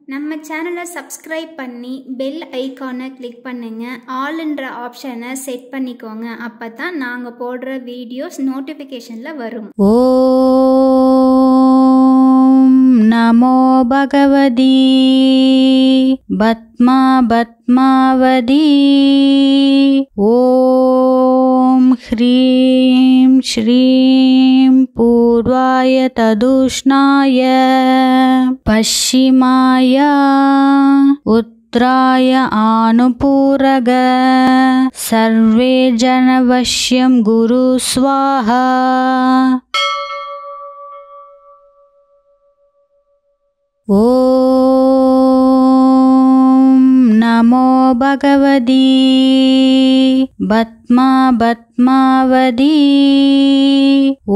நம்ம சேனலை சப்ஸ்கிரைப் பண்ணி பெல் ஐகானை கிளிக் பண்ணுங்க. ஆல்ன்ற ஆப்ஷனை செட் பண்ணிக்கோங்க. அப்பதான் நாங்க போடுற வீடியோஸ் நோட்டிஃபிகேஷன்ல வரும். ஓம் நமோ பகவதி பத்மாவதி. ஓம் ஹ்ரீம் ஸ்ரீம் பூர்வாய ததுஷ்ணாய பश्चिमाय उत्तराय आनुपूरग सर्वे जनवश्यं गुरु स्वाहा. ओम नमो भगवती पद्मावती.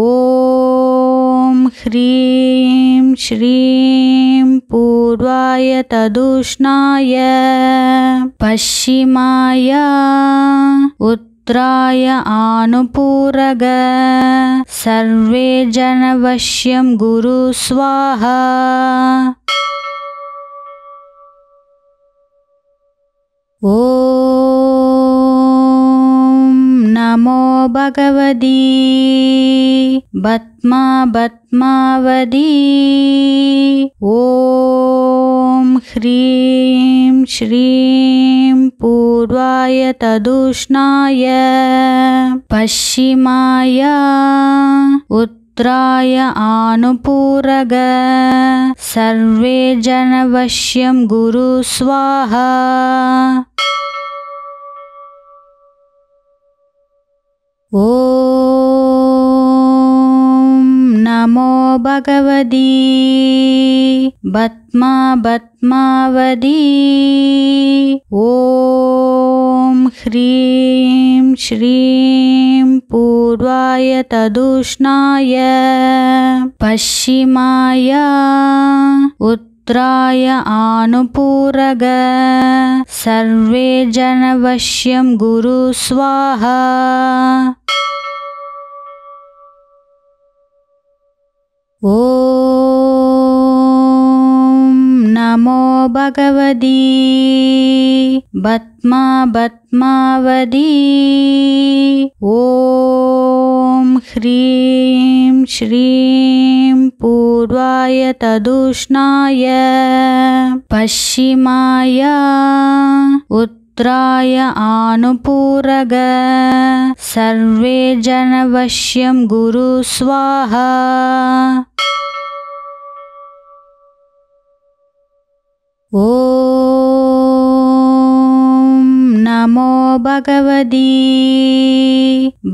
ओम ह्रीं श्रीं पूर्वाय तदुष्णाय पश्चिमाय उत्तराय आनुपूरग सर्वे जनवश्यं गुरु स्वाहा. ओम नमो भगवती पद्मावती. ओम ह्रीं श्रीं पूर्वाय तदुष्णाय पश्चिमाय उत्तराय आनुपूरग सर्वे जनवश्यं गुरु स्वाहा. ओम नमो भगवती पद्मावती. ओम ह्रीं श्रीं पूर्वाय तदुष्णाय पश्चिमाय उत्तराय आनुपूरग सर्वे जनवश्यं गुरु स्वाहा. ओम नमो भगवती पद्मावती. ओम ह्रीं श्रीं पूर्वाय तदुष्णाय पश्चिमाय उत्तराय आनुपूरग सर्वे जनवश्यं गुरु स्वाहा. ओम नमो भगवती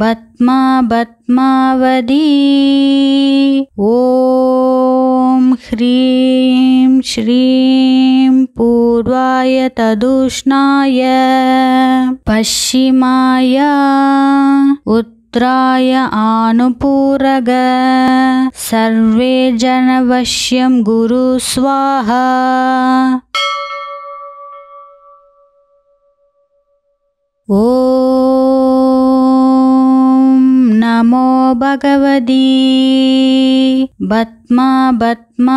पद्मावती. ओम ह्रीं श्रीं पूर्वाय तदुष्णाय पश्चिमाय उत्तराय आनुपूरग सर्वे जनवश्यं गुरु स्वाहा. ओम नमो भगवती पद्मावती.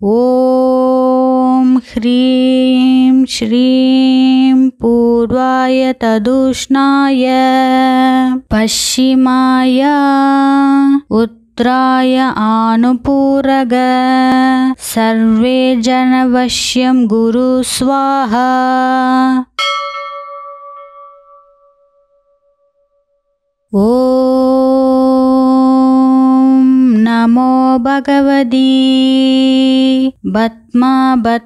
ओम ह्रीं श्रीं पूर्वाय तदुष्णाय पश्चिमाय उत्तराय आनुपूरग सर्वे जनवश्यं गुरु स्वाहा. ओम नमो भगवती पद्मावती.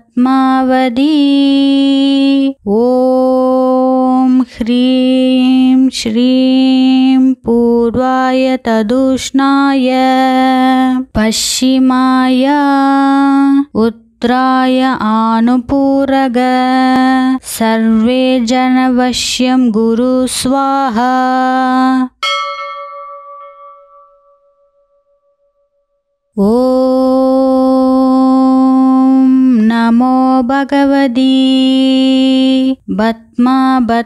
ओम ह्रीं श्रीं पूर्वाय तदुष्णाय पश्चिमाय उत्तराय आनुपूरग सर्वे जनवश्यं गुरु स्वाहा. ओम नमो भगवती पद्मावती.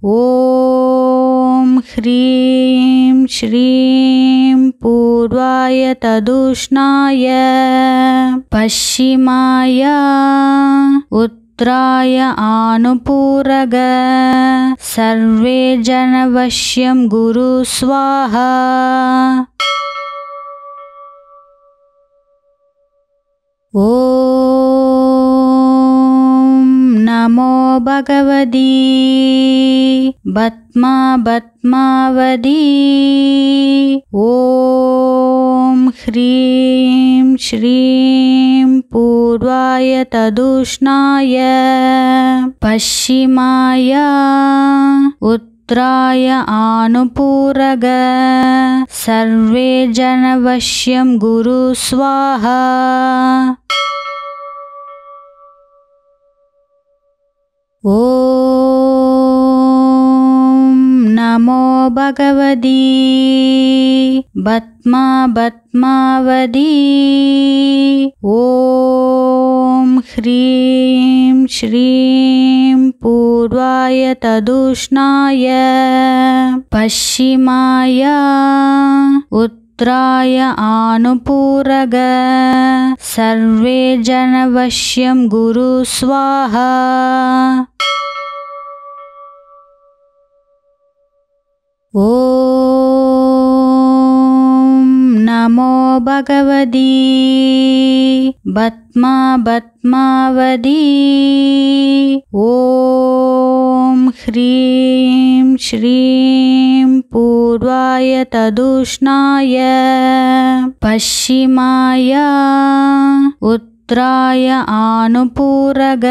ओम ह्रीं श्रीं पूर्वाय पूर्वाय तदुष्णाय पश्चिमाय उत्तराय आनुपूरग सर्वे जनवश्यं गुरु स्वाहा। ॐ नमो भगवती पद्मावती। ॐ ह्रीं श्रीं पूर्वाय तदुष्णाय पश्चिमाय उत्तराय आनुपूरग सर्वे जनवश्यं गुरु स्वाहा। ॐ नमो भगवती पद्मावती। ॐ ह्रीं श्रीं पूर्वाय तदुष्णाय पश्चिमाय उत्तराय आनुपूरग सर्वे जनवश्यं गुरु स्वाहा। ॐ नमो भगवती पद्मावती। ॐ ह्रीं श्रीं पूर्वाय तदुष्णाय पश्चिमाय उत्तराय आनुपूरग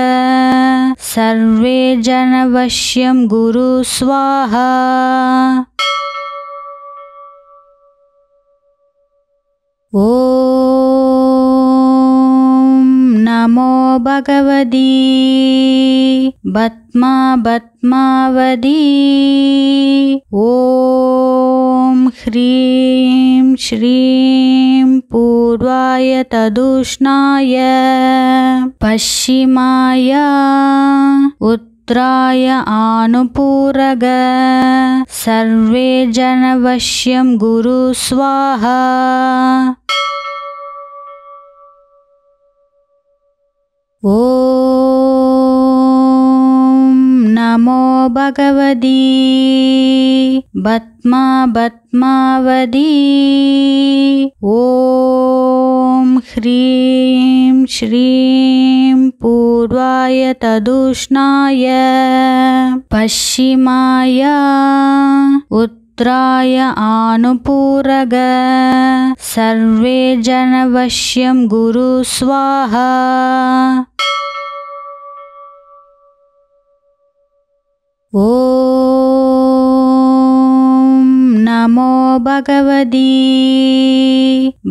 सर्वे जनवश्यं गुरु स्वाहा। ॐ नमो भगवती पद्मावती। ॐ ह्रीं श्रीं पूर्वाय तदुष्णाय पश्चिमाय उत्तराय आनुपूरग सर्वे जनवश्यं गुरु स्वाहा। ॐ नमो भगवती पद्मावती। ॐ ह्रीं श्रीं पूर्वाय तदुष्णाय पश्चिमाय उत्तराय आनुपूरग सर्वे जनवश्यं गुरु स्वाहा। ॐ नमो भगवती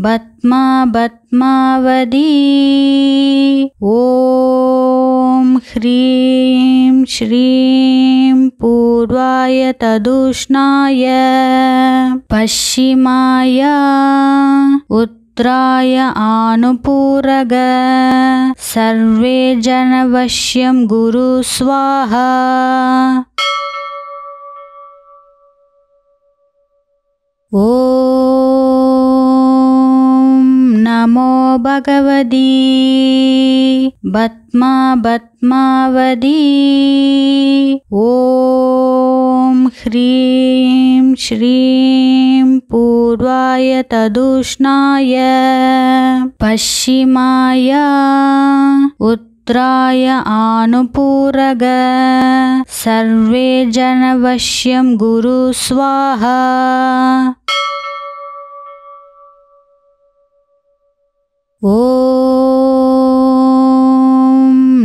पद्मावती। ॐ ह्रीं श्रीं पूर्वाय तदुष्णाय पश्चिमाय उत्तराय आनुपूरग सर्वे जनवश्यं गुरु स्वाहा। ॐ नमो भगवती पद्मावती। ॐ ह्रीं श्रीं पूर्वाय तदुष्णाय पश्चिमाय उत्तराय आनुपूरग सर्वे जनवश्यं गुरु स्वाहा। ॐ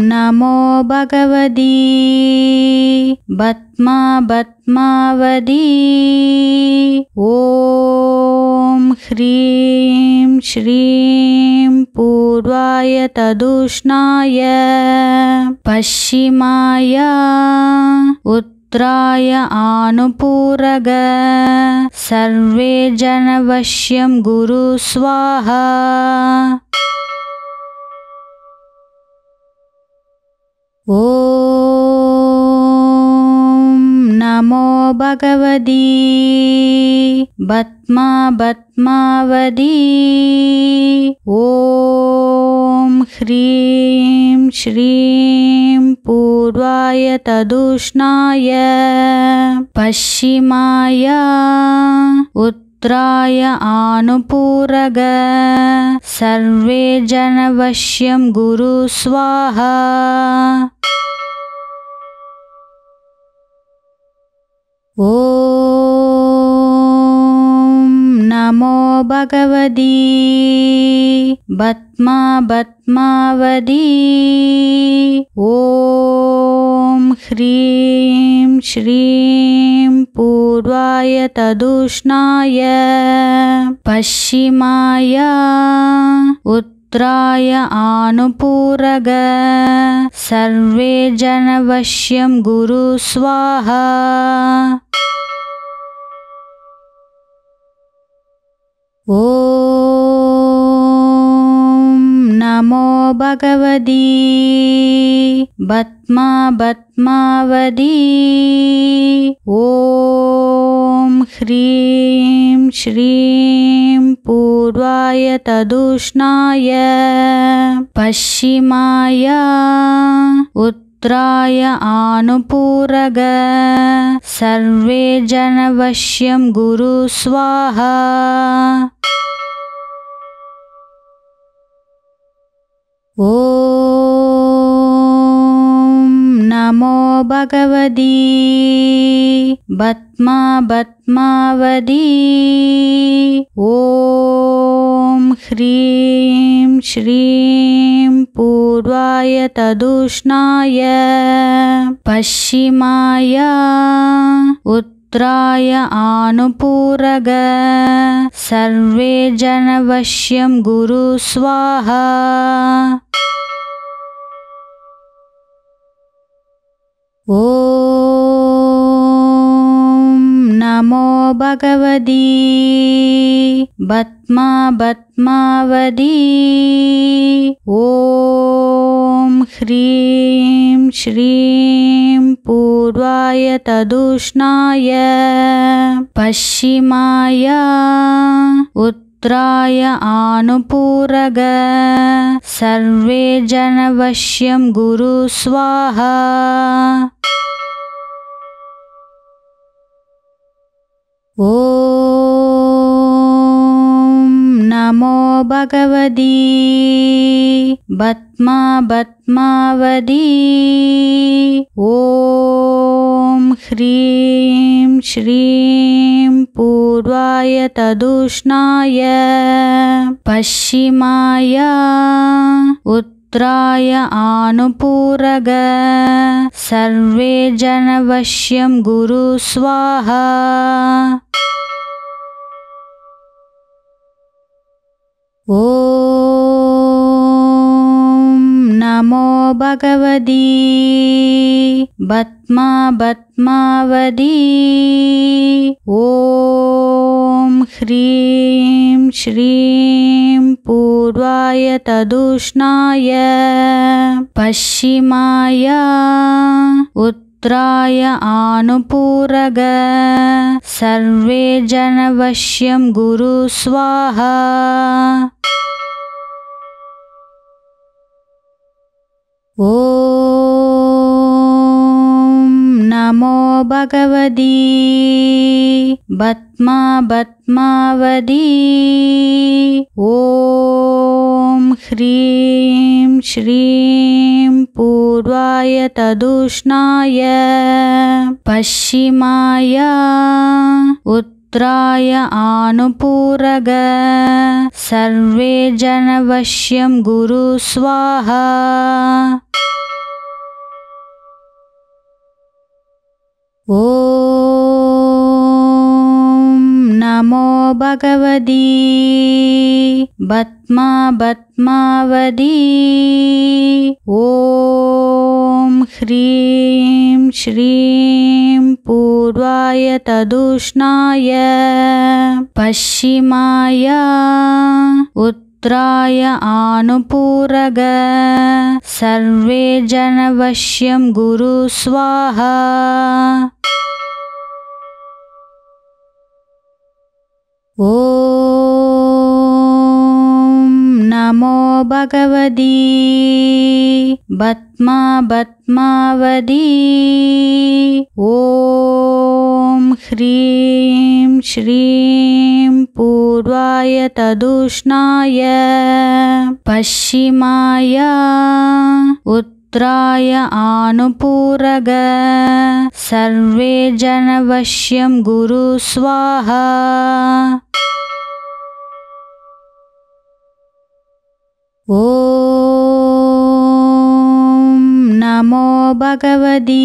नमो भगवती पद्मावती। ॐ ह्रीं श्रीं पूर्वाय तदुष्णाय पश्चिमाय उत्तराय आनुपूरग सर्वे जनवश्यं गुरु स्वाहा। ॐ नमो भगवती पद्मावती ॐ ह्रीं श्रीं पूर्वाय तदुष्णाय पश्चिमाय उत्तराय आनुपूरग सर्वे जनवश्यं गुरु स्वाहा ॐ नमो भगवती पद्मावती ॐ ह्रीं श्रीं पूर्वाय तदुष्णाय पश्चिमाय उत्तराय आनुपूरग सर्वे जनवश्यं गुरु स्वाहा ॐ नमो भगवती पद्मावती ॐ ह्रीं श्रीं पूर्वाय तदुष्णाय पश्चिमाय उत्तराय आनुपूरग सर्वे जनवश्यं गुरु स्वाहा ॐ नमो भगवती पद्मावती ॐ ह्रीं श्रीं पूर्वाय तदुष्णाय पश्चिमाय उत्तराय आनुपूरग सर्वे जनवश्यं गुरु स्वाहा ॐ नमो भगवती पद्मावती ॐ ह्रीं श्रीं पूर्वाय तदुष्णाय पश्चिमाय उत्तराय आनुपूरग सर्वे जनवश्यं गुरु स्वाहा ॐ नमो भगवती पद्मावती ॐ ह्रीं श्रीं पूर्वाय तदुष्णाय पश्चिमाय उत्तराय आनुपूरग सर्वे जनवश्यं गुरु स्वाहा ॐ नमो भगवती पद्मावती ॐ ह्रीं श्रीं पूर्वाय तदुष्णाय पश्चिमाय उत्तराय आनुपूरग सर्वे जनवश्यं गुरु स्वाहा ॐ नमो भगवती पद्मावती ॐ ह्रीं श्रीं पूर्वाय तदुष्णाय पश्चिमाय उत्तराय आनुपूरग सर्वे जनवश्यं गुरु स्वाहा ॐ नमो भगवती पद्मावती ॐ ह्रीं श्रीं पूर्वाय तदुष्णाय पश्चिमाय उत्तराय आनुपूरग सर्वे जनवश्यं गुरु स्वाहा नमो भगवती पद्मावती ॐ ह्रीं श्रीं पूर्वाय तदुष्णाय पश्चिमाय उत्तराय आनुपूरग सर्वे जनवश्यं गुरु स्वाहा ॐ नमो भगवती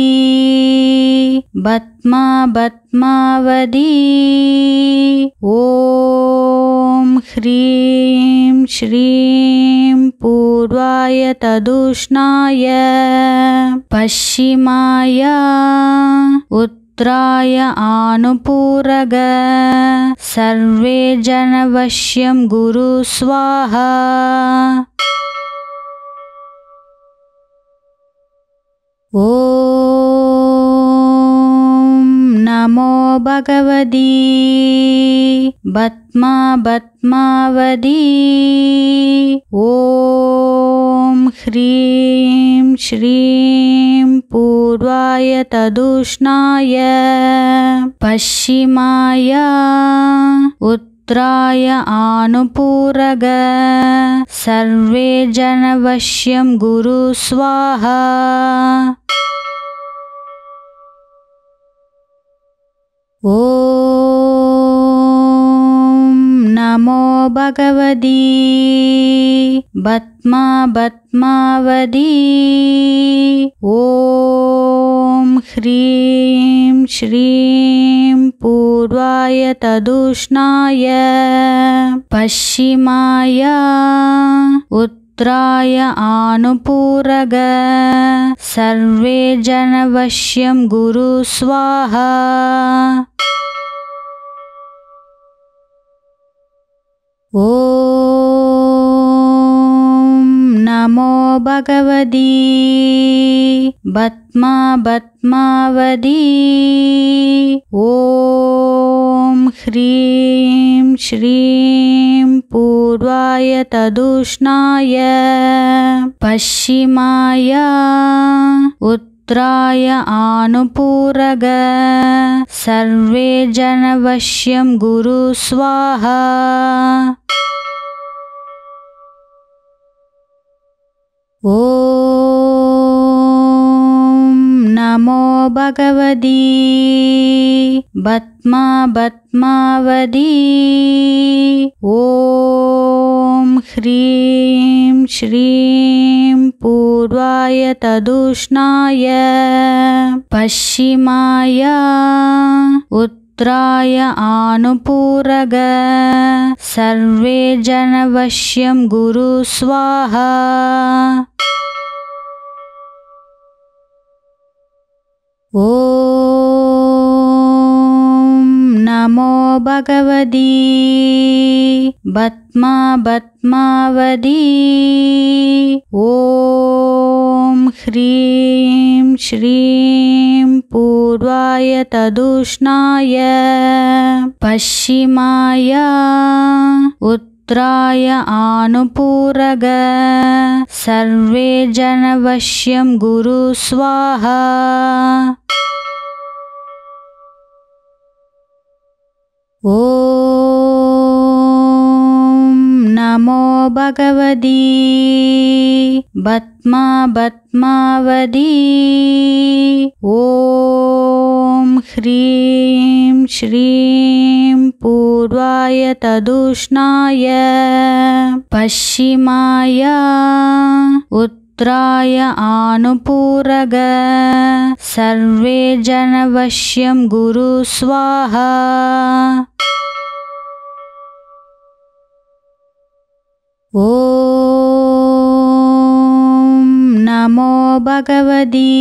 पद्मावती ॐ ह्रीं श्रीं पूर्वाय तदुष्णाय पश्चिमाय उत्तराय आनुपूरग सर्वे जनवश्यं गुरु स्वाहा ॐ नमो भगवती पद्मावती ॐ ह्रीं श्रीं पूर्वाय तदुष्णाय पश्चिमाय उत्तराय आनुपूरग सर्वे जनवश्यं गुरु स्वाहा ॐ नमो भगवती पद्मावती ॐ ह्रीं श्रीं पूर्वाय तदुष्णाय पश्चिमाय उत्तराय आनुपूरग सर्वे जनवश्यं गुरु स्वाहा ॐ नमो भगवती पद्मावती ॐ ह्रीं श्रीं पूर्वाय तदुष्णाय पश्चिमाय उत्तराय आनुपूरग सर्वे जनवश्यं गुरु स्वाहा ॐ नमो भगवती पद्मावती ॐ ह्रीं श्रीं पूर्वाय तदुष्णाय पश्चिमाय उत्तराय आनुपूरग सर्वे जनवश्यं गुरु स्वाहा ॐ नमो भगवती पद्मावती ॐ ह्रीं श्रीं पूर्वाय तदुष्णाय पश्चिमाय उत्तराय आनुपूरग सर्वे जनवश्यं गुरु स्वाहा ॐ नमो भगवती पद्मावती ॐ ह्रीं श्रीं पूर्वाय तदुष्णाय पश्चिमाय उत्तराय आनुपूरग सर्वे जनवश्यं गुरु स्वाहा ॐ नमो भगवती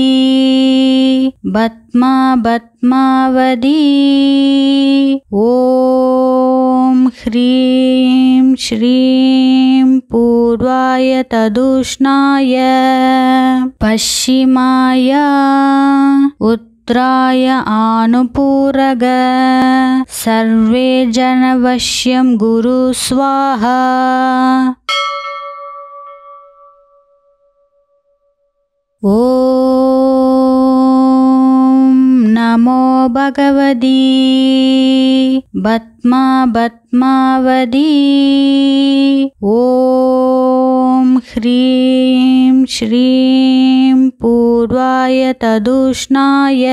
पद्मावती ॐ ह्रीं श्रीं पूर्वाय तदुष्णाय पश्चिमाय उत्तराय आनुपूरग सर्वे जनवश्यं गुरु स्वाहा ॐ नमो भगवती पद्मावती। ॐ ह्रीं श्रीं पूर्वाय तदुष्णाय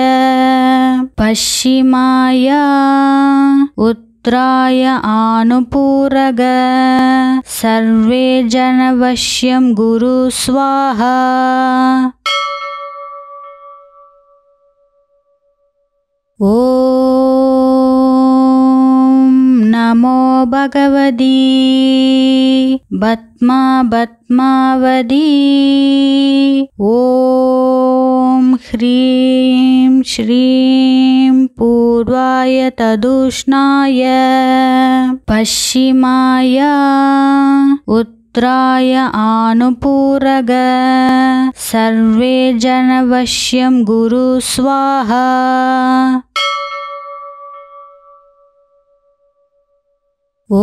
पश्चिमाय उत्तराय आनुपूरग सर्वे जनवश्यं गुरु स्वाहा। ॐ नमो भगवती पद्मावती। ॐ ह्रीं श्रीं पूर्वाय तदुष्णाय पश्चिमाय उत्तराय आनुपूरग सर्वे जनवश्यं गुरु स्वाहा। ॐ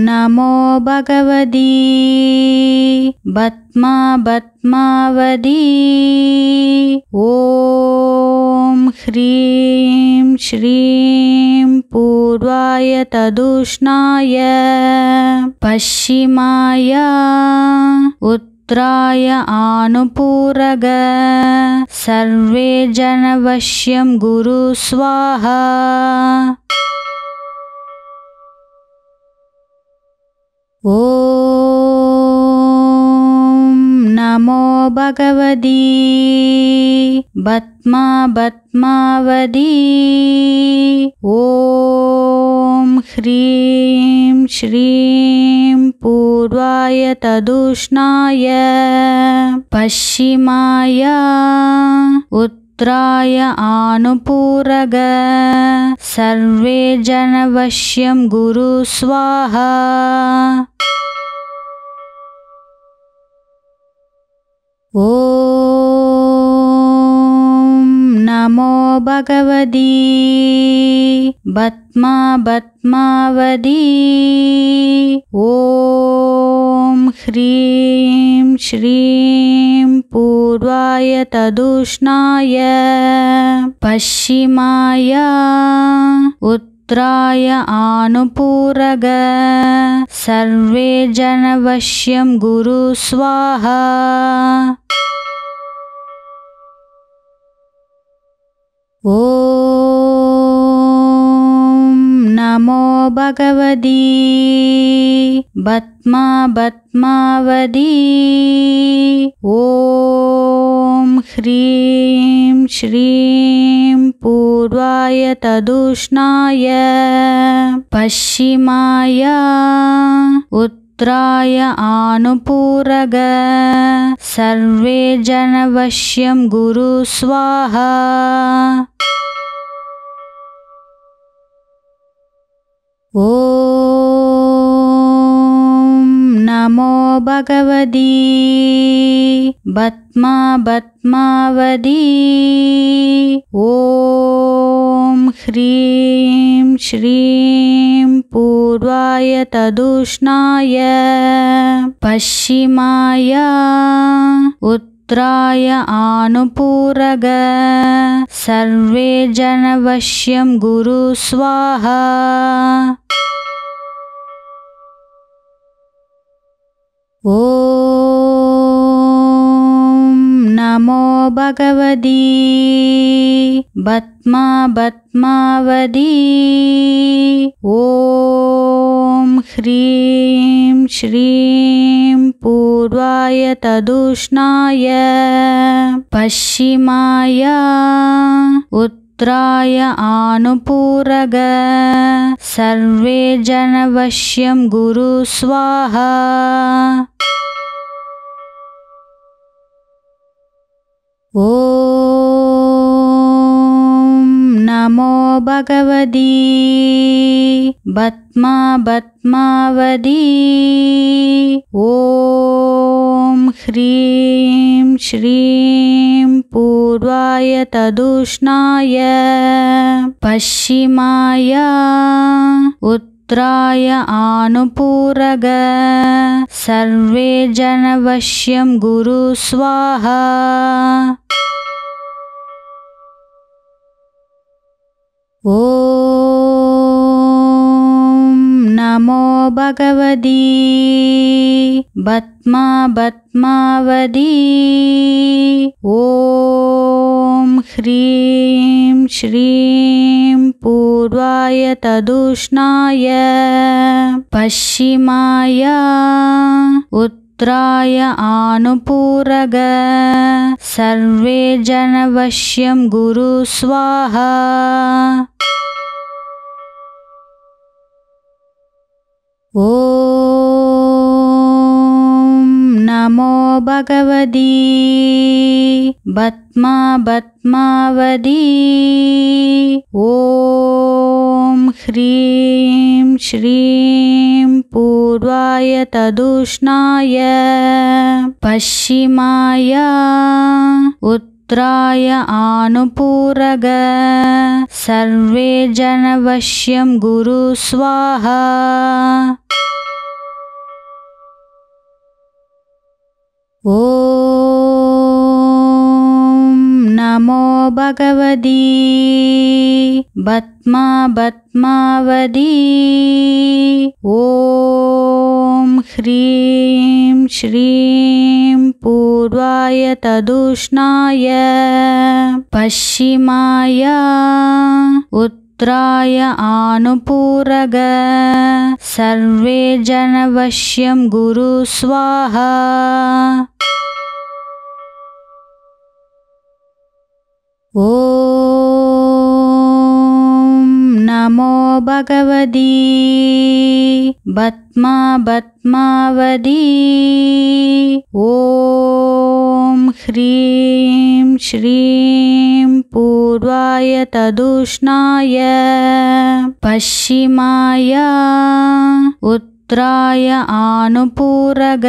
नमो भगवती पद्मावती। ॐ ह्रीं श्रीं पूर्वाय तदुष्णाय पश्चिमाय उत्तराय आनुपूरग सर्वे जनवश्यं गुरु स्वाहा। ॐ नमो भगवती पद्मावती। ॐ ह्रीं श्रीं पूर्वाय तदुष्णाय पश्चिमाय उत्तराय आनुपूरग सर्वे जनवश्यं गुरु स्वाहा। ॐ नमो भगवती पद्मावती। ॐ ह्रीं श्रीं पूर्वाय तदुष्णाय पश्चिमाय उत्तराय आनुपूरग सर्वे जनवश्यं गुरु स्वाहा। ॐ नमो भगवती पद्मावती। ॐ ह्रीं श्रीं पूर्वाय तदुष्णाय पश्चिमाय उत्तराय आनुपूरग सर्वे जनवश्यं गुरु स्वाहा। ॐ नमो भगवती पद्मावती। ॐ ह्रीं श्रीं पूर्वाय तदुष्णाय पश्चिमाय उत्तराय आनुपूरग सर्वे जनवश्यं गुरु स्वाहा। ॐ नमो भगवती पद्मावती। ॐ ह्रीं श्रीं पूर्वाय तदुष्णाय पश्चिमाय उत्तराय आनुपूरग सर्वे जनवश्यं गुरु स्वाहा। ॐ नमो भगवती पद्मावती। ॐ ह्रीं श्रीं पूर्वाय तदुष्णाय पश्चिमाय उत्तराय उत्तराय आनुपूरग सर्वे जनवश्यं गुरु स्वाहा ॐ नमो भगवती पद्मावती ॐ ह्रीं श्रीं पूर्वाय तदुष्णाय पश्चिमाय उत्तराय आनुपूरग सर्वे जनवश्यं गुरु स्वाहा ॐ नमो भगवती पद्मावती ॐ ह्रीं श्रीं पूर्वाय तदुष्णाय पश्चिमाय उत्तराय आनुपूरग सर्वे जनवश्यं गुरु स्वाहा ॐ नमो भगवती पद्मावती ॐ ह्रीं श्रीं पूर्वाय तदुष्णाय पश्चिमाय उत्तराय आनुपूरग सर्वे जनवश्यं गुरु स्वाहा ॐ नमो भगवती पद्मावती ॐ ह्रीं श्रीं पूर्वाय तदुष्णाय पश्चिमाय उत्तराय आनुपूरग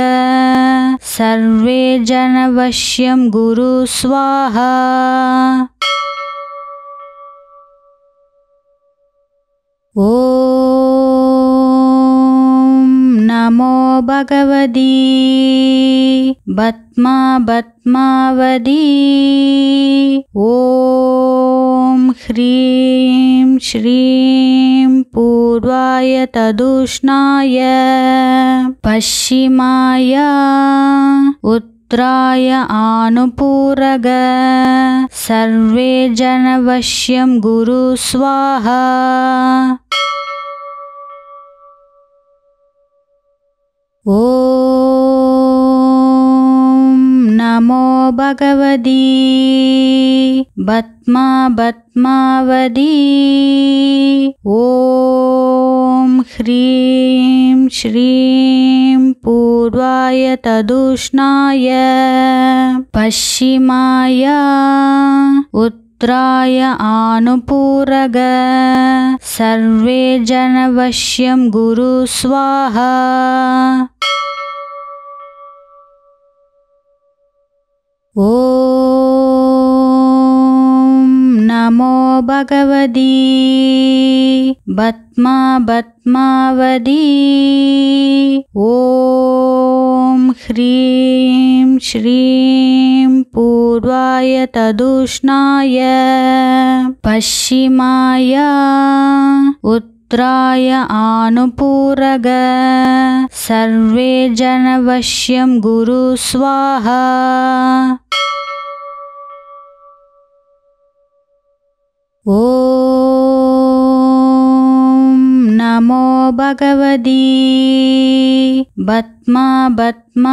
सर्वे जनवश्यं गुरु स्वाहा ॐ नमो भगवती पद्मावती ॐ ह्रीं श्रीं पूर्वाय तदुष्णाय पश्चिमाय उत्तराय आनुपूरग सर्वे जनवश्यं गुरु स्वाहा ॐ नमो भगवती पद्मावती ॐ ह्रीं श्रीं पूर्वाय तदुष्णाय पश्चिमाय उत्तराय आनुपूरग सर्वे जनवश्यं गुरु स्वाहा ॐ नमो भगवती पद्मावती ॐ ह्रीं श्रीं पूर्वाय तदुष्णाय पश्चिमाय उत्तराय आनुपूरग सर्वे जनवश्यं गुरु स्वाहा ॐ नमो भगवती पद्मावती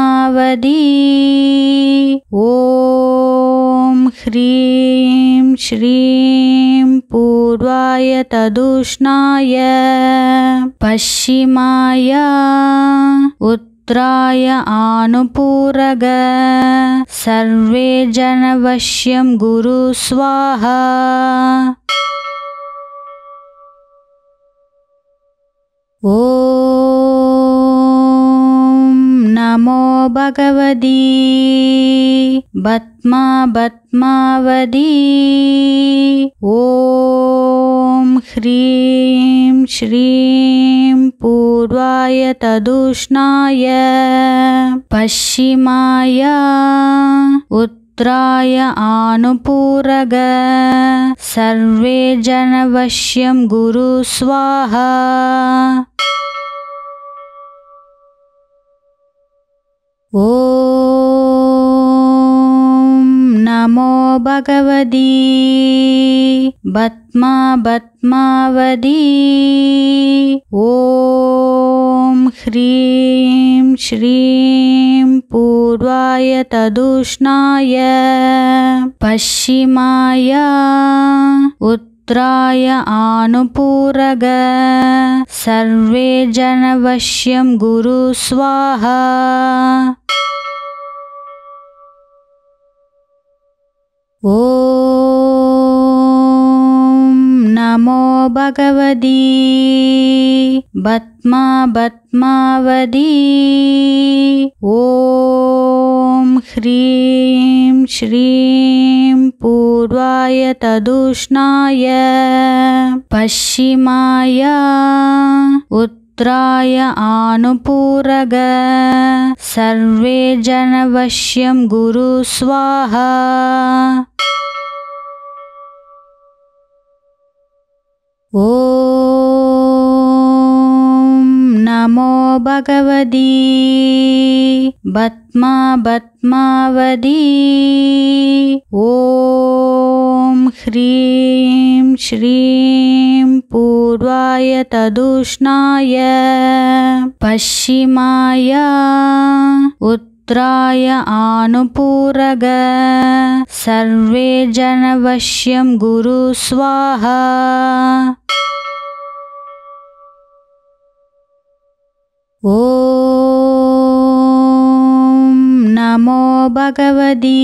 ॐ ह्रीं श्रीं पूर्वाय तदुष्णाय पश्चिमाय उत्तराय आनुपूरग सर्वे जनवश्यं गुरु स्वाहा ॐ नमो भगवती पद्मावती ॐ ह्रीं श्रीं पूर्वाय तदुष्णाय पश्चिमाय उत्तराय आनुपूरग सर्वे जनवश्यं गुरु स्वाहा। ॐ नमो भगवती पद्मावती। ॐ ह्रीं श्रीं पूर्वाय तदुष्णाय पश्चिमाय उत्तराय आनुपूरग सर्वे जनवश्यं गुरु स्वाहा। ॐ नमो भगवती पद्मावती। ॐ ह्रीं श्रीं पूर्वाय तदुष्णाय पश्चिमाय उत्तराय आनुपूरग सर्वे जनवश्यं गुरु स्वाहा। ॐ नमो भगवती पद्मावती। ॐ ह्रीं श्रीं पूर्वाय तदुष्णाय पश्चिमाय उत्तराय आनुपूरग सर्वे जनवश्यं गुरु स्वाहा। ॐ नमो भगवती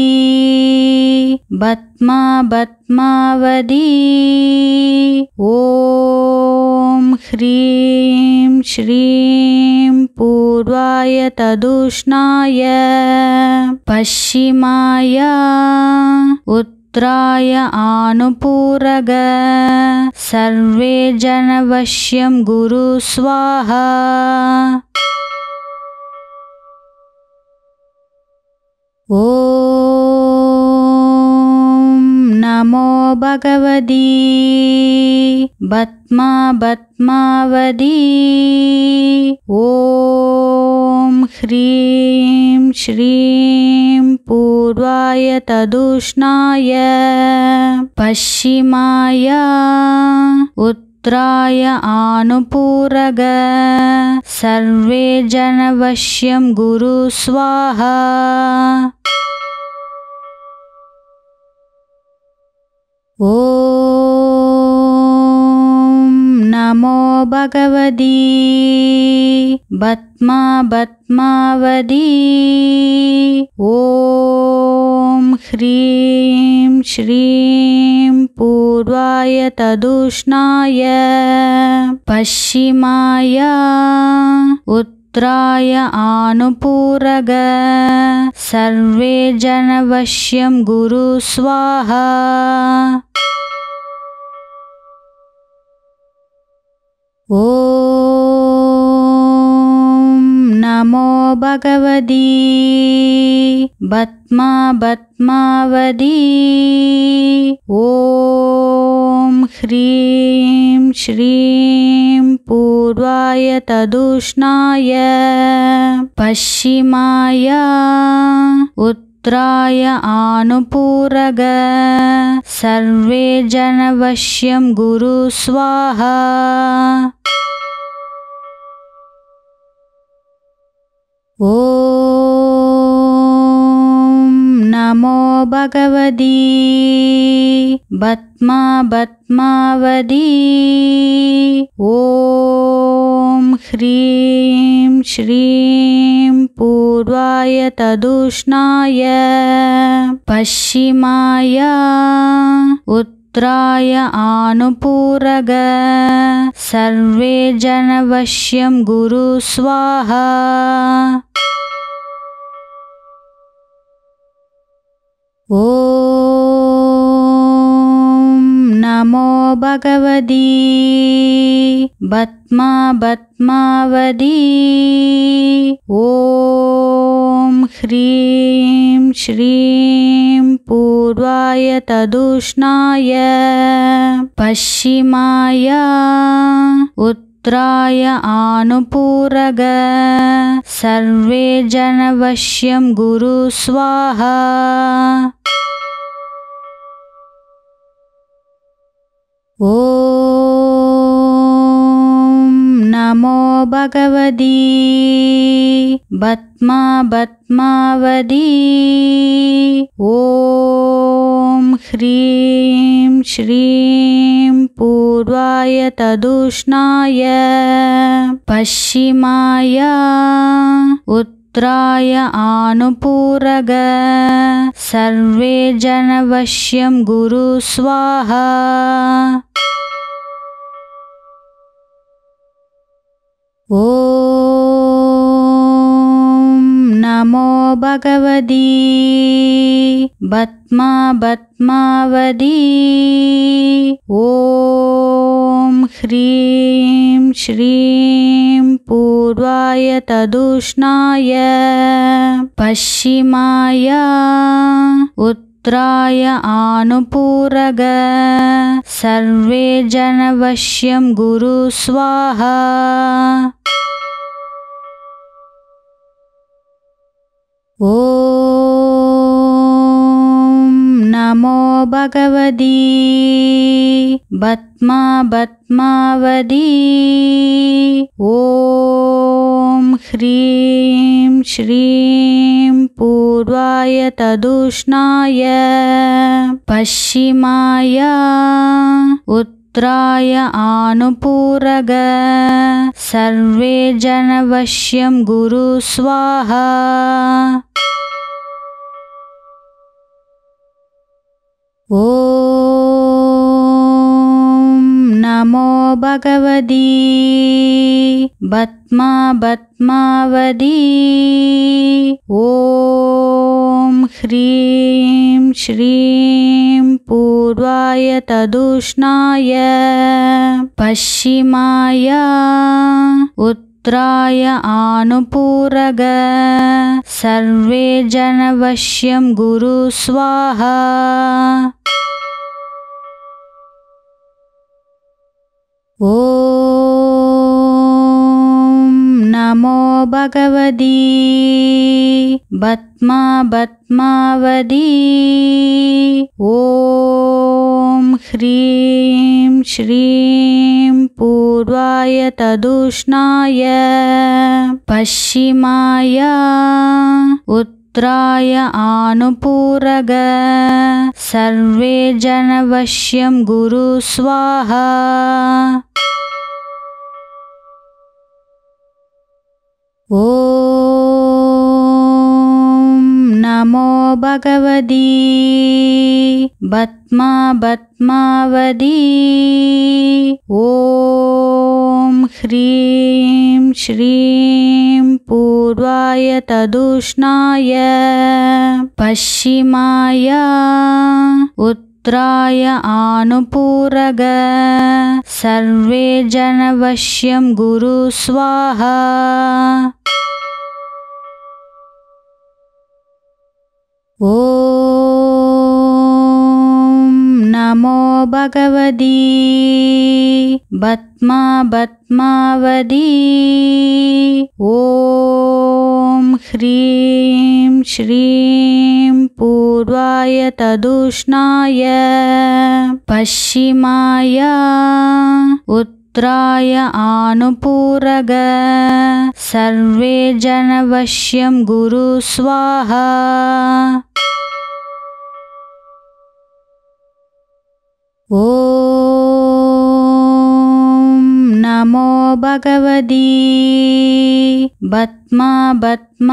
पद्मावती। ॐ ह्रीं श्रीं पूर्वाय तदुष्णाय पश्चिमाय उत्तराय आनुपूरग सर्वे जनवश्यं गुरु स्वाहा। ॐ नमो भगवती पद्मावती। ॐ ह्रीं श्रीं पूर्वाय तदुष्णाय पश्चिमाय उत्तराय आनुपूरग सर्वे जनवश्यं गुरु स्वाहा। ॐ नमो भगवती पद्मावती। ॐ ह्रीं श्रीं पूर्वाय तदुष्णाय पश्चिमाय उत्तराय आनुपूरग सर्वे जनवश्यं गुरु स्वाहा। ॐ नमो भगवती पद्मावती। ॐ ह्रीं श्रीं पूर्वाय तदुष्णाय पश्चिमाय उत्तराय आनुपूरग सर्वे जनवश्यं गुरु स्वाहा। ॐ नमो भगवती पद्मावती। ॐ ह्रीं श्रीं पूर्वाय तदुष्णाय पश्चिमाय उत्तराय आनुपूरग सर्वे जनवश्यं गुरु स्वाहा। ॐ नमो भगवती पद्मावती ॐ ह्रीं श्रीं पूर्वाय तदुष्णाय पश्चिमाय उत्तराय आनुपूरग सर्वे जनवश्यं गुरु स्वाहा ॐ नमो भगवती पद्मावती ॐ ह्रीं श्रीं पूर्वाय तदुष्णाय पश्चिमाय उत्तराय आनुपूरग सर्वे जनवश्यं गुरु स्वाहा ॐ नमो भगवती पद्मावती ॐ ह्रीं श्रीं पूर्वाय तदुष्णाय पश्चिमाय उत्तराय आनुपूरग सर्वे जनवश्यं गुरु स्वाहा ॐ नमो भगवती पद्मावती ॐ ह्रीं श्रीं पूर्वाय तदुष्णाय पश्चिमाय उत्तराय आनुपूरग सर्वे जनवश्यं गुरु स्वाहा ॐ नमो भगवती पद्मावती ॐ ह्रीं श्रीं पूर्वाय तदुष्णाय पश्चिमाय उत्तराय आनुपूरग सर्वे जनवश्यं गुरु स्वाहा ॐ नमो भगवती पद्मावती ॐ ह्रीं श्रीं पूर्वाय तदुष्णाय पश्चिमाय उत्तराय आनुपूरग सर्वे जनवश्यं गुरु स्वाहा ॐ नमो भगवती पद्मावती ॐ ह्रीं श्रीं पूर्वाय तदुष्णाय पश्चिमाय उत्तराय आनुपूरग सर्वे जनवश्यं गुरु स्वाहा ॐ नमो भगवती पद्मावती ॐ ह्रीं श्रीं पूर्वाय तदुष्णाय पश्चिमाय उत्तराय आनुपूरग सर्वे जनवश्यं गुरु स्वाहा ॐ नमो भगवती पद्मावती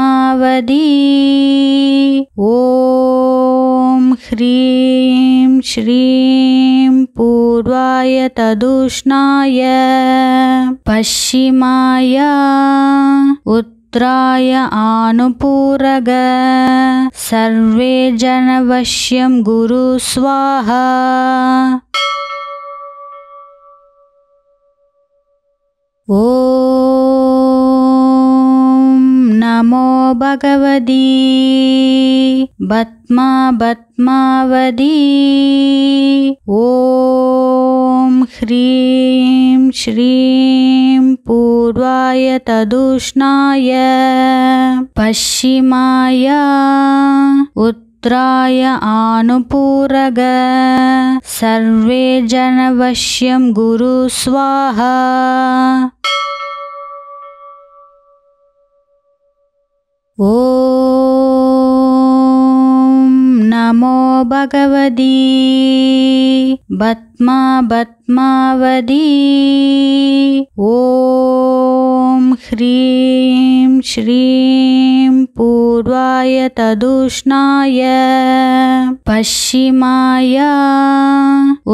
ॐ ह्रीं श्रीं पूर्वाय तदुष्णाय पश्चिमाय उत्तराय आनुपूरग सर्वे जनवश्यं गुरु स्वाहा ॐ नमो भगवती पद्मावती। ॐ ह्रीं श्रीं पूर्वाय तदुष्णाय पश्चिमाय उत्तराय आनुपूरग सर्वे जनवश्यं गुरु स्वाहा। ॐ नमो भगवती पद्मावती। ॐ ह्रीं श्रीं पूर्वाय तदुष्णाय पश्चिमाय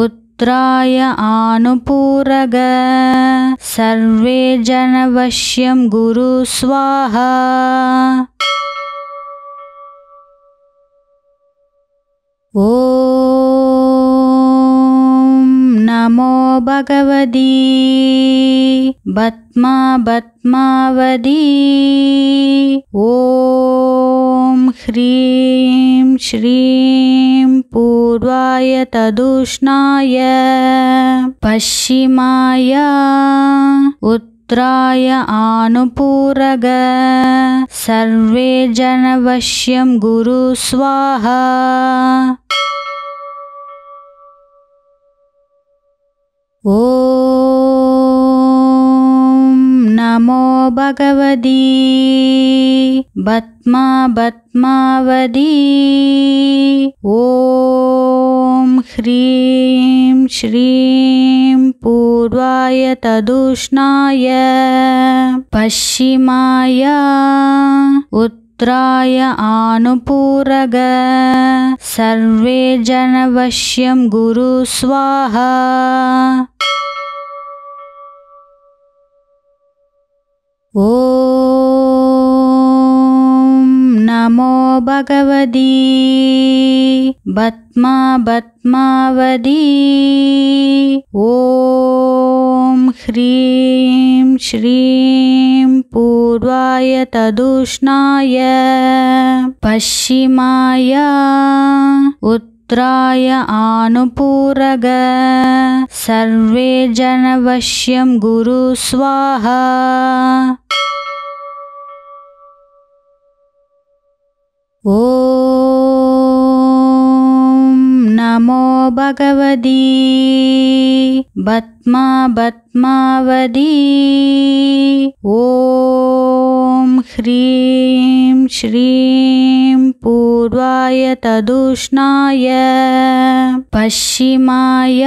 उत्तराय आनुपूरग सर्वे जनवश्यं गुरु स्वाहा। ॐ नमो भगवती पद्मावती। ॐ ह्रीं श्रीं पूर्वाय तदुष्णाय पश्चिमाय उत्तराय आनुपूरग सर्वे जनवश्यं गुरु स्वाहा। ॐ नमो भगवती पद्मावती। ॐ ह्रीं श्रीं पूर्वाय तदुष्णाय पश्चिमाय उत्तराय आनुपूरग सर्वे जनवश्यं गुरु स्वाहा। ॐ नमो भगवती पद्मावती। ॐ ह्रीं श्रीं पूर्वाय तदुष्णाय पश्चिमाय उत्तराय आनुपूरग सर्वे जनवश्यं गुरु स्वाहा। ॐ नमो भगवती पद्मावती। ॐ ह्रीं श्रीं पूर्वाय तदुष्णाय पश्चिमाय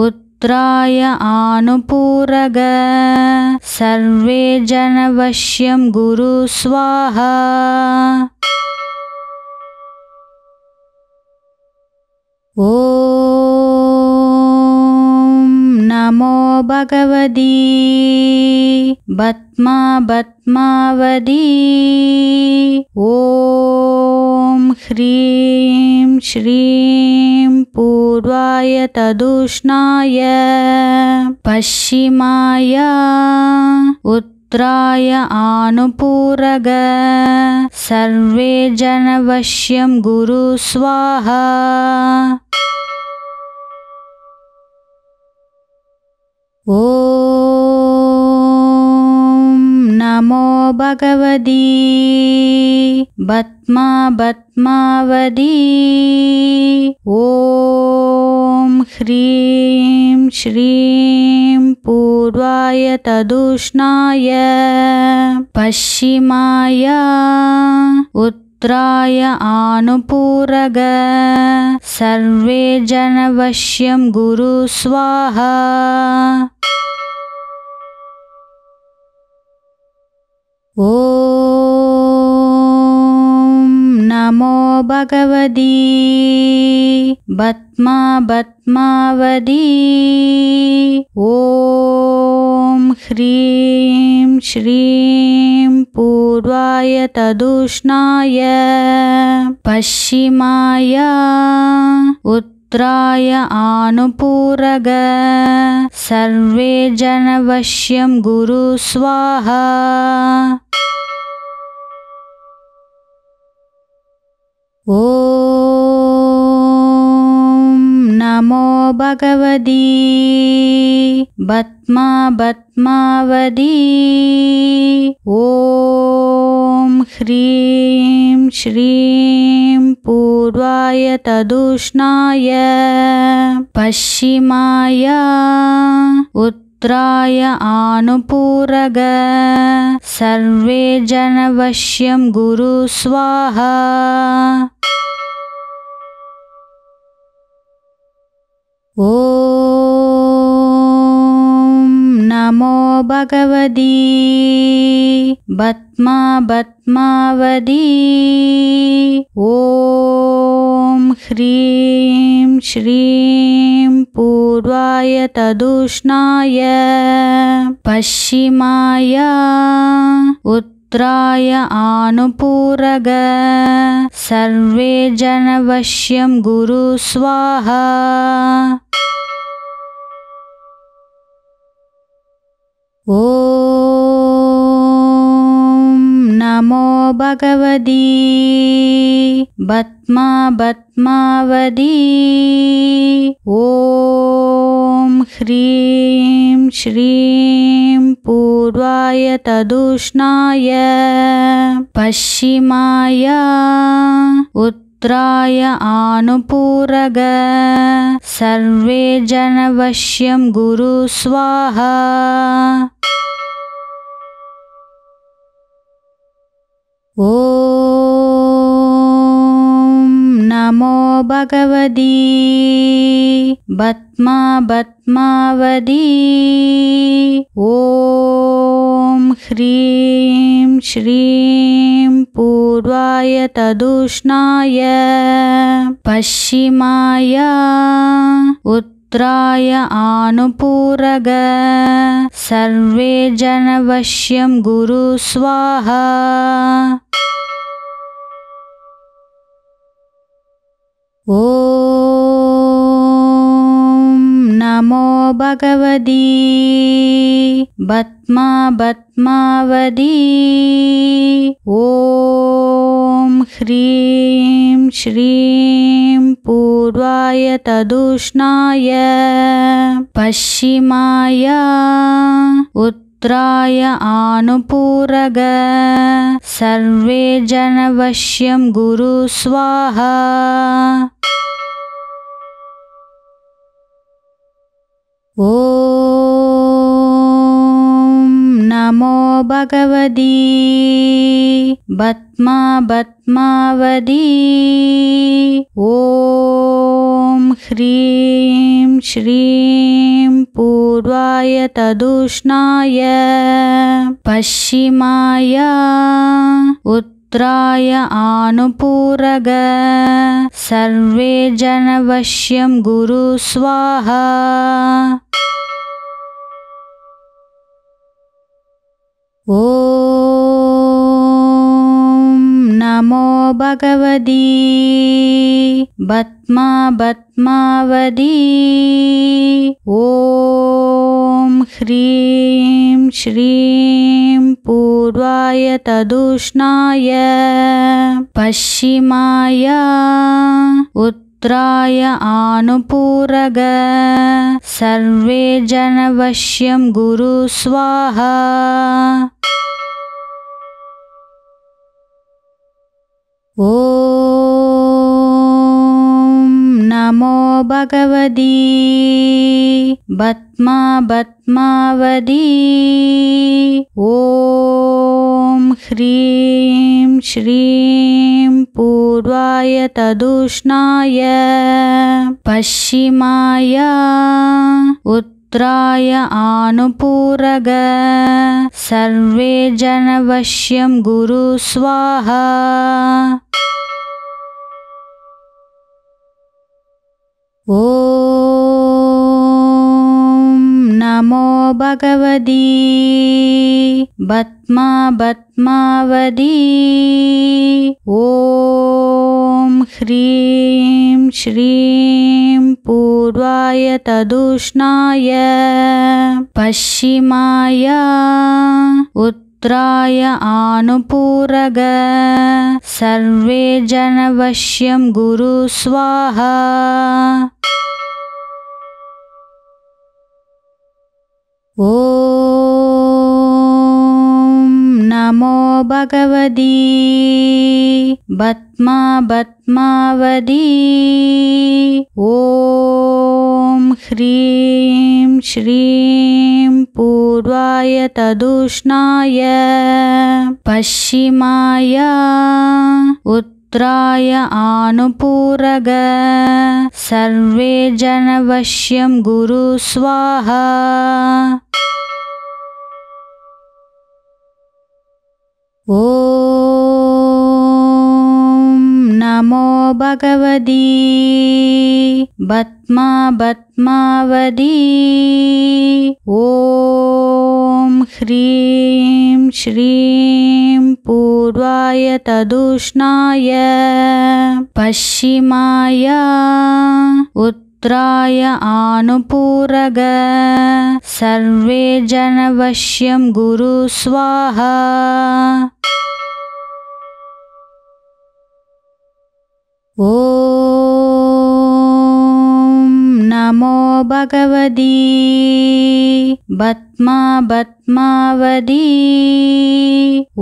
उत्तराय आनुपूरग सर्वे जनवश्यं गुरु स्वाहा। ॐ नमो भगवती पद्मावती। ॐ ह्रीं श्रीं पूर्वाय तदुष्णाय पश्चिमाय उत्तराय आनुपूरग सर्वे जनवश्यं गुरु स्वाहा। ॐ नमो भगवती पद्मावती। ॐ ह्रीं श्रीं पूर्वाय तदुष्णाय पश्चिमाय उत्तराय आनुपूरग सर्वे जनवश्यं गुरु स्वाहा। ॐ नमो भगवती पद्मावती। ॐ ह्रीं श्रीं पूर्वाय तदुष्णाय पश्चिमाय उत्तराय उत्तराय आनुपूरग सर्वे जनवश्यं गुरु स्वाहा ॐ नमो भगवती पद्मावती ॐ ह्रीं श्रीं पूर्वाय तदुष्णाय पश्चिमाय उत्तराय आनुपूरग सर्वे जनवश्यं गुरु स्वाहा ॐ नमो भगवती पद्मावती ॐ ह्रीं श्रीं पूर्वाय तदुष्णाय पश्चिमाय उत्तराय आनुपूरग सर्वे जनवश्यं गुरु स्वाहा ॐ नमो भगवती पद्मावती ॐ ह्रीं श्रीं पूर्वाय तदुष्णाय पश्चिमाय उत्तराय आनुपूरग सर्वे जनवश्यं गुरु स्वाहा ॐ नमो भगवती पद्मावती ॐ ह्रीं श्रीं पूर्वाय तदुष्णाय पश्चिमाय उत्तराय आनुपूरग सर्वे जनवश्यं गुरु स्वाहा ॐ नमो भगवती पद्मावती ॐ ह्रीं श्रीं पूर्वाय तदुष्णाय पश्चिमाय उत्तराय आनुपूरग सर्वे जनवश्यं गुरु स्वाहा ॐ नमो भगवती पद्मावती ॐ ह्रीं श्रीं पूर्वाय तदुष्णाय पश्चिमाय उत्तराय आनुपूरग सर्वे जनवश्यं गुरु स्वाहा ॐ नमो भगवती पद्मावती ॐ ह्रीं श्रीं पूर्वाय तदुष्णाय पश्चिमाय उत्तराय आनुपूरग सर्वे जनवश्यं गुरु स्वाहा ॐ नमो भगवती पद्मावती ॐ ह्रीं श्रीं पूर्वाय तदुष्णाय पश्चिमाय उत्तराय आनुपूरग सर्वे जनवश्यं गुरु स्वाहा ॐ नमो भगवती पद्मावती ॐ ह्रीं श्रीं पूर्वाय तदुष्णाय पश्चिमाय उत्तराय आनुपूरग सर्वे जनवश्यं गुरु स्वाहा ॐ नमो भगवती पद्मावती ॐ ह्रीं श्रीं पूर्वाय तदुष्णाय पश्चिमाय उत्तराय आनुपूरग सर्वे जनवश्यं गुरु स्वाहा ॐ नमो भगवती पद्मावती ॐ ह्रीं श्रीं पूर्वाय तदुष्णाय पश्चिमाय उत्तराय आनुपूरग सर्वे जनवश्यं गुरु स्वाहा ॐ नमो भगवती पद्मावती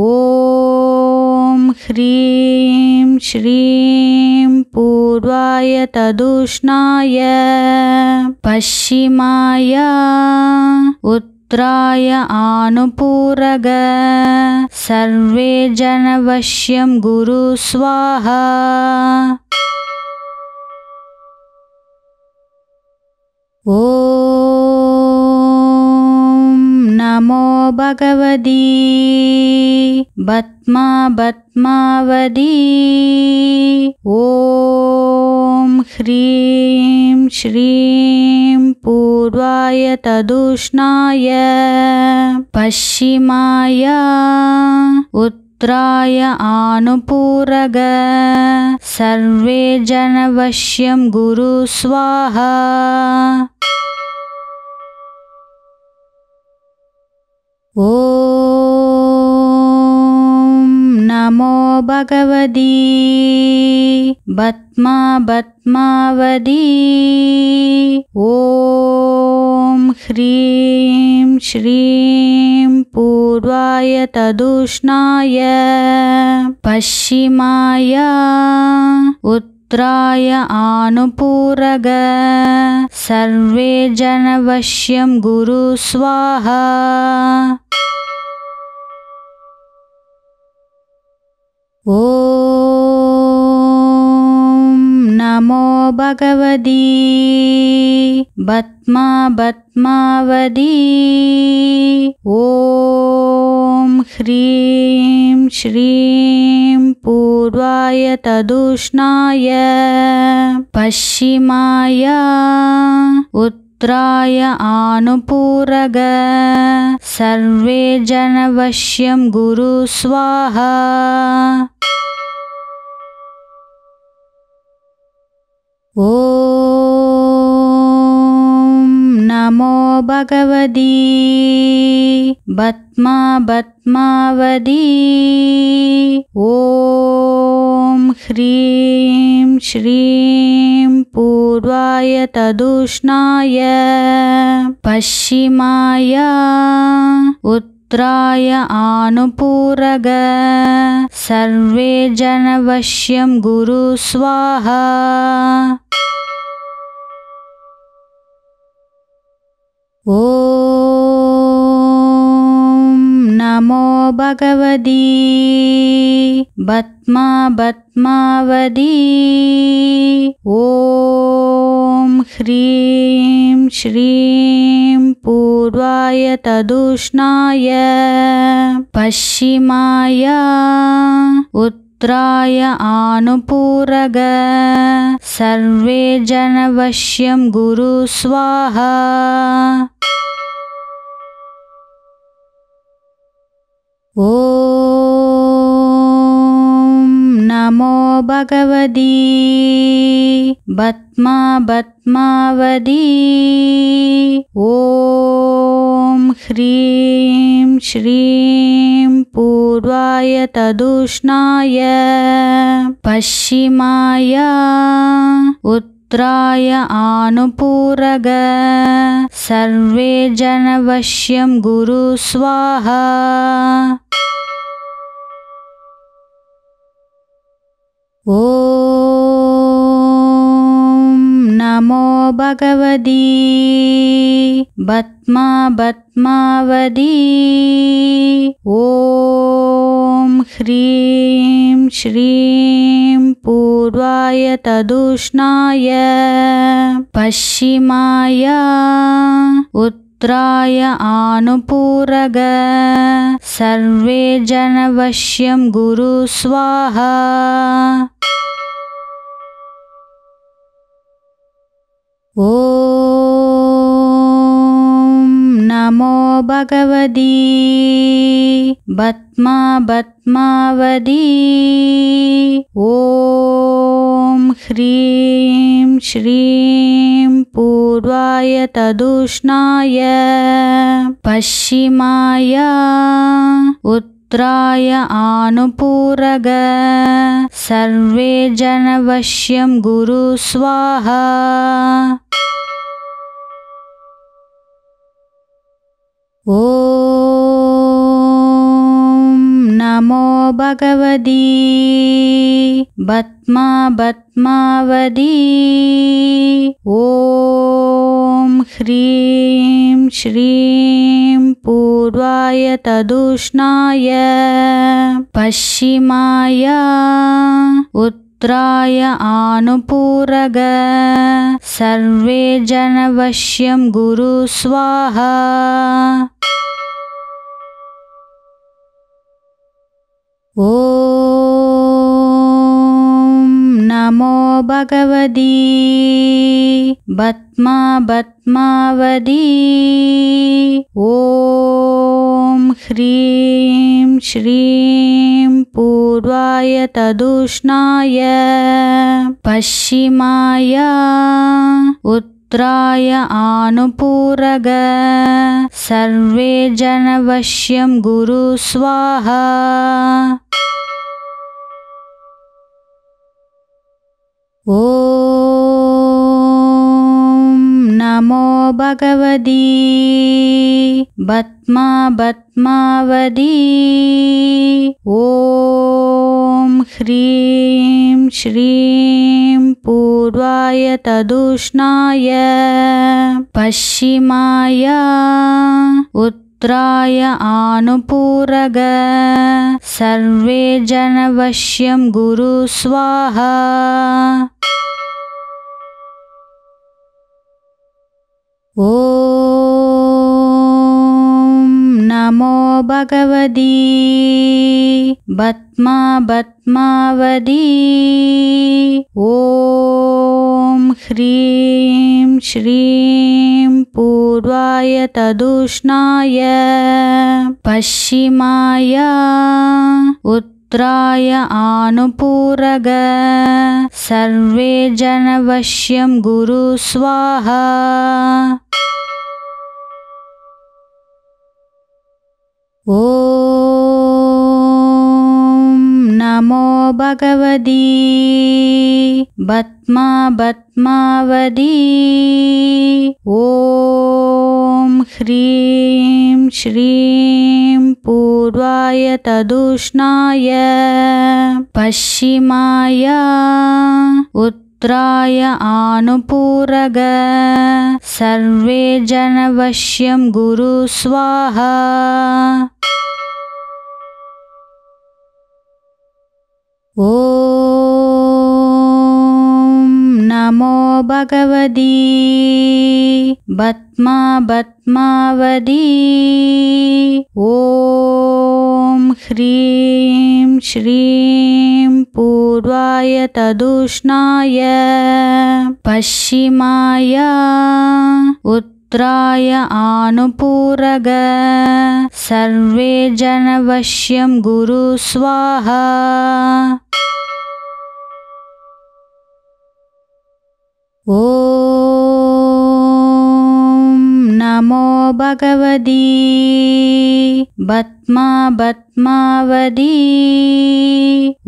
ॐ ह्रीं श्रीं पूर्वाय तदुष्णाय पश्चिमाय उत्तराय आनुपूरग सर्वे जनवश्यं गुरु स्वाहा ॐ नमो भगवती पद्मावती ॐ ह्रीं श्रीं पूर्वाय तदुष्णाय पश्चिमाय उत्तराय आनुपूरग सर्वे जनवश्यं गुरु स्वाहा ॐ नमो भगवती पद्मावती ॐ ह्रीं श्रीं पूर्वाय तदुष्णाय पश्चिमाय उत्तराय आनुपूरग सर्वे जनवश्यं गुरु स्वाहा ॐ नमो भगवती पद्मावती ॐ ह्रीं श्रीं पूर्वाय तदुष्णाय पश्चिमाय उत्तराय आनुपूरग सर्वे जनवश्यं गुरु स्वाहा ॐ नमो भगवती पद्मावती ॐ ह्रीं श्रीं पूर्वाय तदुष्णाय पश्चिमाय उत्तराय आनुपूरग सर्वे जनवश्यं गुरु स्वाहा ॐ नमो भगवती पद्मावती ॐ ह्रीं श्रीं पूर्वाय तदुष्णाय पश्चिमाय उत्तराय आनुपूरग सर्वे जनवश्यं गुरु स्वाहा ॐ नमो भगवती पद्मावती। ॐ ह्रीं श्रीं पूर्वाय तदुष्णाय पश्चिमाय उत्तराय आनुपूरग सर्वे जनवश्यं गुरु स्वाहा। ॐ नमो भगवती पद्मावती। ॐ ह्रीं श्रीं पूर्वाय तदुष्णाय पश्चिमाय उत्तराय आनुपूरग सर्वे जनवश्यं गुरु स्वाहा। ॐ नमो भगवती पद्मावती। ॐ ह्रीं श्रीं पूर्वाय तदुष्णाय पश्चिमाय उत्तराय आनुपूरग सर्वे जनवश्यं गुरु स्वाहा। ॐ नमो भगवती पद्मावती। ॐ ह्रीं श्रीं पूर्वाय तदुष्णाय पश्चिमाय उत्तराय आनुपूरग सर्वे जनवश्यं गुरु स्वाहा। ॐ नमो भगवती पद्मावती। ॐ ह्रीं श्रीं पूर्वाय तदुष्णाय पश्चिमाय उत्तराय आनुपूरग सर्वे जनवश्यं गुरु स्वाहा। ॐ नमो भगवती पद्मावती। ॐ ह्रीं श्रीं पूर्वाय तदुष्णाय पश्चिमाय उत्तराय आनुपूरग सर्वे जनवश्यं गुरु स्वाहा। ॐ नमो भगवती पद्मावती। ॐ ह्रीं श्रीं पूर्वाय तदुष्णाय पश्चिमाय उत्तराय आनुपूरग सर्वे जनवश्यं गुरु स्वाहा। ॐ नमो भगवती पद्मावती। ॐ ह्रीं श्रीं पूर्वाय तदुष्णाय पश्चिमाय उत्तराय आनुपूरग सर्वे जनवश्यं गुरु स्वाहा। ॐ नमो भगवती पद्मावती। ॐ ह्रीं श्रीं पूर्वाय तदुष्णाय पश्चिमाय उत्तराय आनुपूरग सर्वे जनवश्यं गुरु स्वाहा ॐ नमो भगवती पद्मावती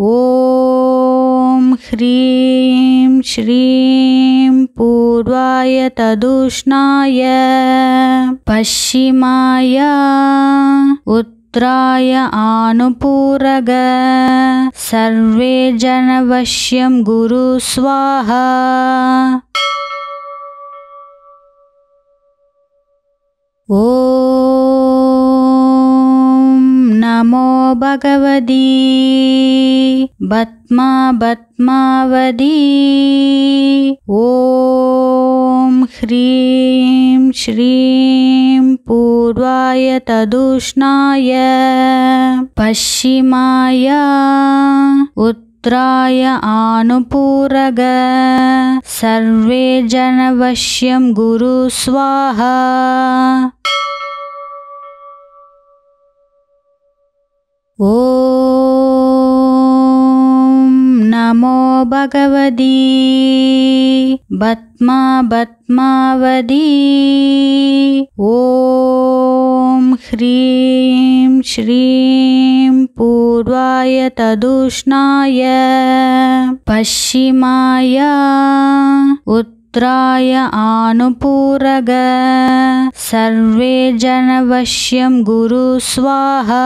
ॐ ह्रीं श्रीं पूर्वाय तदुष्णाय पश्चिमाय उत्तराय आनुपूरग सर्वे जनवश्यं गुरु स्वाहा ॐ नमो भगवती पद्मावती ॐ ह्रीं श्रीं पूर्वाय तदुष्णाय पश्चिमाय उत्तराय आनुपूरग सर्वे जनवश्यं गुरु स्वाहा ॐ नमो भगवती पद्मावती ॐ ह्रीं श्रीं पूर्वाय तदुष्णाय पश्चिमाय उत्तराय आनुपूरग सर्वे जनवश्यं गुरु स्वाहा